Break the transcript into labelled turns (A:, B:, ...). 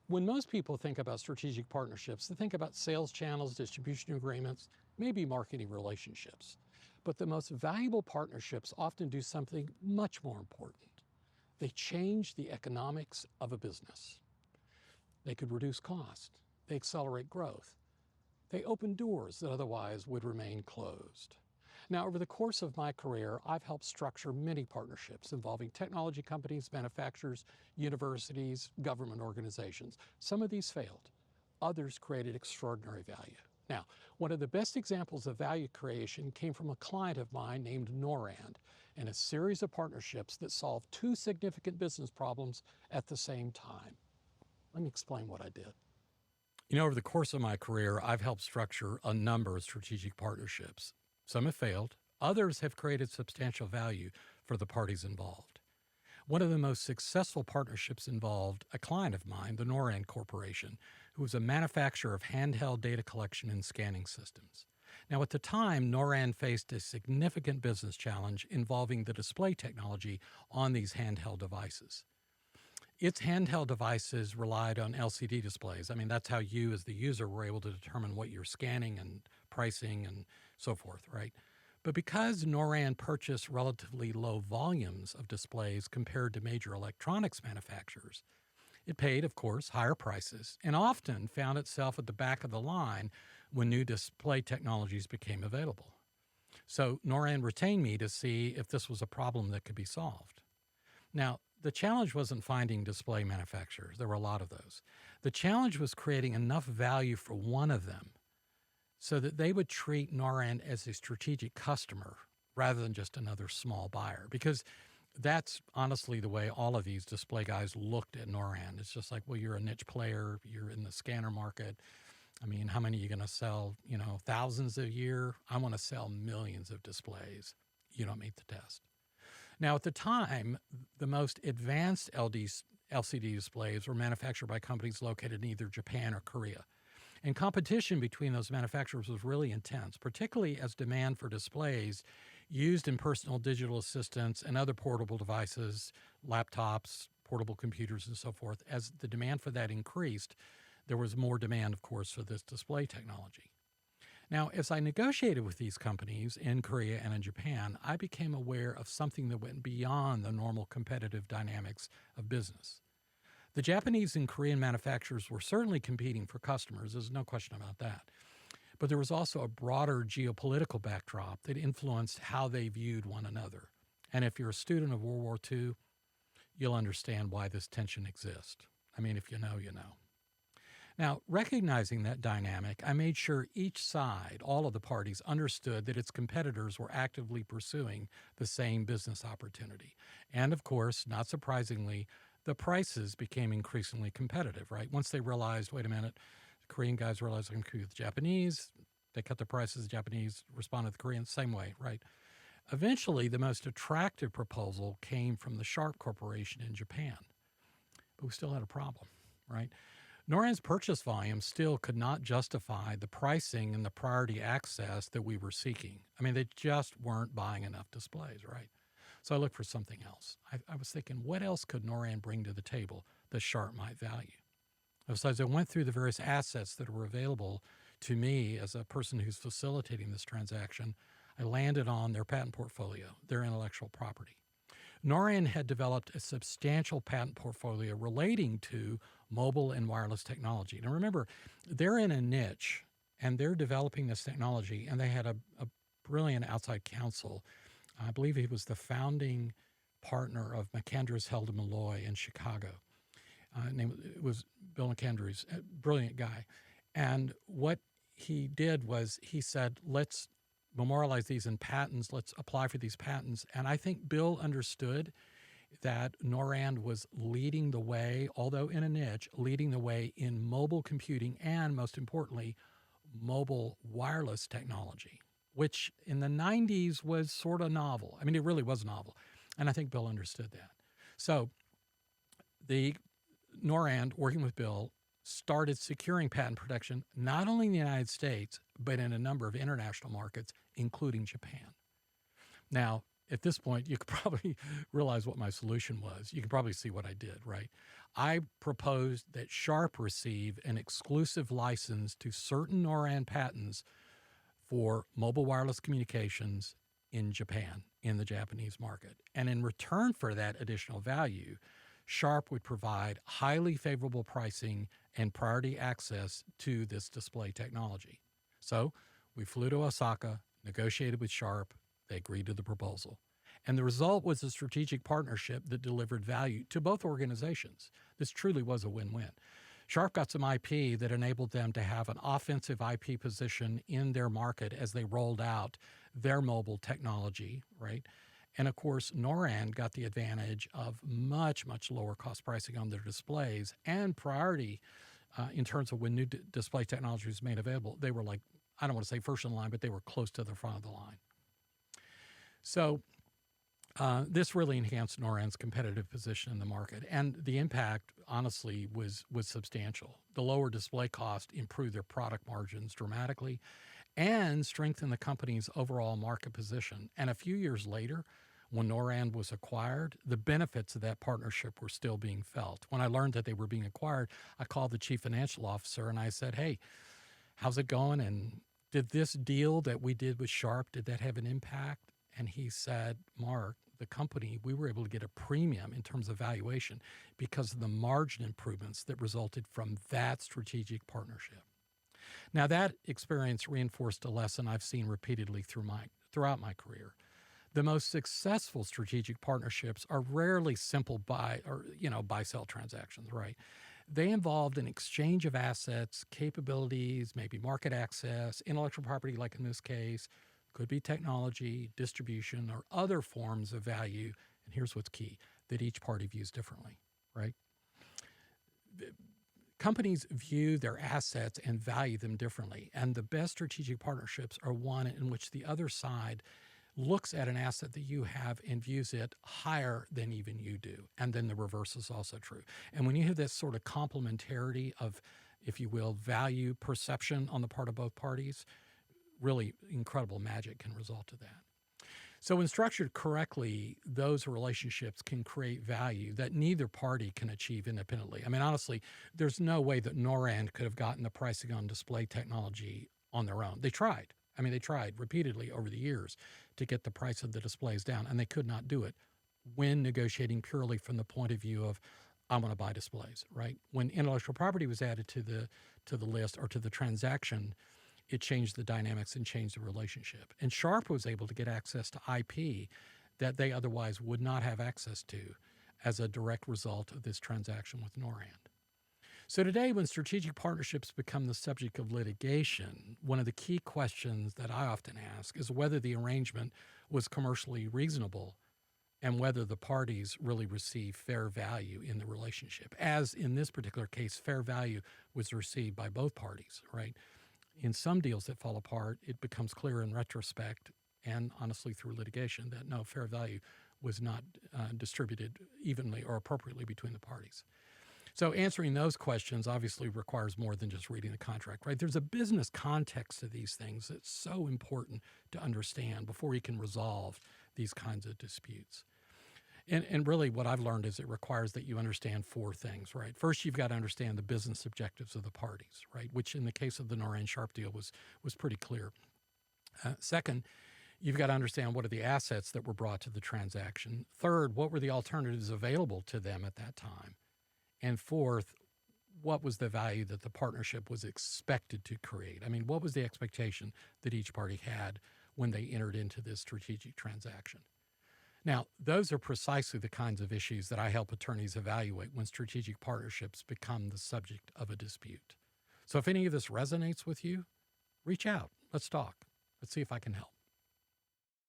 A: When most people think about strategic partnerships, they think about sales channels, distribution agreements, maybe marketing relationships. But the most valuable partnerships often do something much more important. They change the economics of a business. They could reduce cost. They accelerate growth. They open doors that otherwise would remain closed. Now, over the course of my career, I've helped structure many partnerships involving technology companies, manufacturers, universities, government organizations. Some of these failed. Others created extraordinary value. Now, one of the best examples of value creation came from a client of mine named Norand and a series of partnerships that solved two significant business problems at the same time. Let me explain what I did. Over the course of my career, I've helped structure a number of strategic partnerships. Some have failed. Others have created substantial value for the parties involved. One of the most successful partnerships involved a client of mine, the Norand Corporation, who was a manufacturer of handheld data collection and scanning systems. Now, at the time, Norand faced a significant business challenge involving the display technology on these handheld devices. Its handheld devices relied on LCD displays. I mean, that's how you as the user were able to determine what you're scanning and pricing and so forth, right? But because Norand purchased relatively low volumes of displays compared to major electronics manufacturers, it paid, of course, higher prices and often found itself at the back of the line when new display technologies became available. So Norand retained me to see if this was a problem that could be solved. Now, the challenge wasn't finding display manufacturers. There were a lot of those. The challenge was creating enough value for one of them so that they would treat Norand as a strategic customer rather than just another small buyer. Because that's honestly the way all of these display guys looked at Norand. It's just like, well, you're a niche player. You're in the scanner market. I mean, how many are you going to sell? Thousands a year? I want to sell millions of displays. You don't meet the test. Now, at the time, the most advanced LCD displays were manufactured by companies located in either Japan or Korea. And competition between those manufacturers was really intense, particularly as demand for displays used in personal digital assistants and other portable devices, laptops, portable computers, and so forth. As the demand for that increased, there was more demand, of course, for this display technology. Now, as I negotiated with these companies in Korea and in Japan, I became aware of something that went beyond the normal competitive dynamics of business. The Japanese and Korean manufacturers were certainly competing for customers, there's no question about that. But there was also a broader geopolitical backdrop that influenced how they viewed one another. And if you're a student of World War II, you'll understand why this tension exists. I mean, if you know, you know. Now, recognizing that dynamic, I made sure each side, all of the parties, understood that its competitors were actively pursuing the same business opportunity. And of course, not surprisingly, the prices became increasingly competitive, right? Once they realized, wait a minute, the Korean guys realized they can compete with the Japanese, they cut the prices, the Japanese responded to the Koreans, same way, right? Eventually, the most attractive proposal came from the Sharp Corporation in Japan. But we still had a problem, right? Norand's purchase volume still could not justify the pricing and the priority access that we were seeking. I mean, they just weren't buying enough displays, right? So I looked for something else. I was thinking, what else could Norand bring to the table that Sharp might value? So as I went through the various assets that were available to me as a person who's facilitating this transaction, I landed on their patent portfolio, their intellectual property. Norand had developed a substantial patent portfolio relating to mobile and wireless technology. Now remember, they're in a niche and they're developing this technology, and they had a brilliant outside counsel. I believe he was the founding partner of McAndrews, Held and Malloy in Chicago. It was Bill McAndrews, a brilliant guy. And what he did was he said, let's memorialize these in patents. Let's apply for these patents. And I think Bill understood that Norand was leading the way, although in a niche, leading the way in mobile computing and, most importantly, mobile wireless technology, which in the 90s was sort of novel. I mean, it really was novel. And I think Bill understood that. So the Norand, working with Bill, started securing patent protection not only in the United States, but in a number of international markets, including Japan. Now, at this point, you could probably realize what my solution was. You can probably see what I did, right? I proposed that Sharp receive an exclusive license to certain Norand patents for mobile wireless communications in Japan, in the Japanese market. And in return for that additional value, Sharp would provide highly favorable pricing and priority access to this display technology. So we flew to Osaka, negotiated with Sharp, they agreed to the proposal. And the result was a strategic partnership that delivered value to both organizations. This truly was a win-win. Sharp got some IP that enabled them to have an offensive IP position in their market as they rolled out their mobile technology, right? And of course, Norand got the advantage of much, much lower cost pricing on their displays and priority in terms of when new display technology was made available. They were like, I don't want to say first in line, but they were close to the front of the line. So this really enhanced Norand's competitive position in the market, and the impact, honestly, was substantial. The lower display cost improved their product margins dramatically and strengthened the company's overall market position. And a few years later, when Norand was acquired, the benefits of that partnership were still being felt. When I learned that they were being acquired, I called the chief financial officer and I said, hey, how's it going? And did this deal that we did with Sharp, did that have an impact? And he said, Mark, the company, we were able to get a premium in terms of valuation because of the margin improvements that resulted from that strategic partnership. Now, that experience reinforced a lesson I've seen repeatedly throughout my career. The most successful strategic partnerships are rarely simple buy-sell transactions, right? They involved an exchange of assets, capabilities, maybe market access, intellectual property, like in this case, could be technology, distribution, or other forms of value. And here's what's key, that each party views differently, right? Companies view their assets and value them differently. And the best strategic partnerships are one in which the other side looks at an asset that you have and views it higher than even you do. And then the reverse is also true. And when you have this sort of complementarity of, if you will, value perception on the part of both parties, really incredible magic can result to that. So when structured correctly, those relationships can create value that neither party can achieve independently. I mean, honestly, there's no way that Norand could have gotten the pricing on display technology on their own. They tried. I mean, they tried repeatedly over the years to get the price of the displays down, and they could not do it when negotiating purely from the point of view of, I want to buy displays, right? When intellectual property was added to the list or to the transaction, it changed the dynamics and changed the relationship. And Sharp was able to get access to IP that they otherwise would not have access to as a direct result of this transaction with Norand. So today, when strategic partnerships become the subject of litigation, one of the key questions that I often ask is whether the arrangement was commercially reasonable and whether the parties really receive fair value in the relationship. As in this particular case, fair value was received by both parties, right? In some deals that fall apart, it becomes clear in retrospect and honestly through litigation that no, fair value was not distributed evenly or appropriately between the parties. So answering those questions obviously requires more than just reading the contract, right? There's a business context to these things that's so important to understand before you can resolve these kinds of disputes. And really what I've learned is it requires that you understand four things, right? First, you've got to understand the business objectives of the parties, right? Which in the case of the Norand Sharp deal was pretty clear. Second, you've got to understand what are the assets that were brought to the transaction. Third, what were the alternatives available to them at that time? And fourth, what was the value that the partnership was expected to create? I mean, what was the expectation that each party had when they entered into this strategic transaction? Now, those are precisely the kinds of issues that I help attorneys evaluate when strategic partnerships become the subject of a dispute. So if any of this resonates with you, reach out. Let's talk. Let's see if I can help.